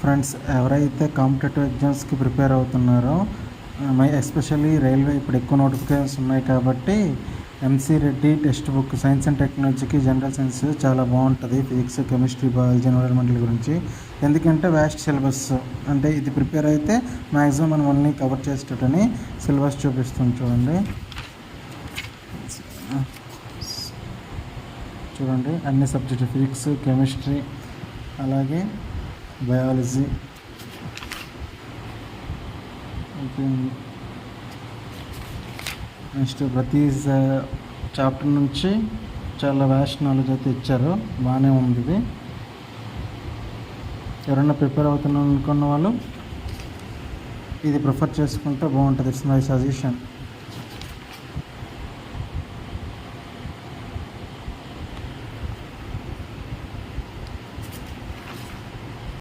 Friends, ఎవరైతే competitive ఎగ్జామ్స్కి prepare అవుతున్నారో, ఎస్పెషల్లీ రైల్వే ఇప్పుడు ఎక్కువ నోటిఫికేషన్స్ ఉన్నాయి కాబట్టి MC Reddy text book science and టెక్నాలజీకి జనరల్ సైన్స్ చాలా బాగుంటుంది. ఫిజిక్స్, కెమిస్ట్రీ, బయాలజీ, ఎన్విరాన్మెంటల్ గురించి. ఎందుకంటే వ్యాస్ట్ సిలబస్, అంటే ఇది ప్రిపేర్ అయితే మ్యాక్సిమం మనం అన్నీ కవర్ చేసేటని సిలబస్ చూపిస్తుంది. చూడండి అన్ని సబ్జెక్టు ఫిజిక్స్, కెమిస్ట్రీ, అలాగే బయాలజీ. నెక్స్ట్ ప్రతి చాప్టర్ నుంచి చాలా వ్యాస్ట్ నాలెడ్జ్ అయితే ఇచ్చారు. బాగానే ఉంది ఇది. ఎవరైనా ప్రిపేర్ అవుతున్నాను అనుకున్న వాళ్ళు ఇది ప్రిఫర్ చేసుకుంటే బాగుంటుంది. It's my suggestion.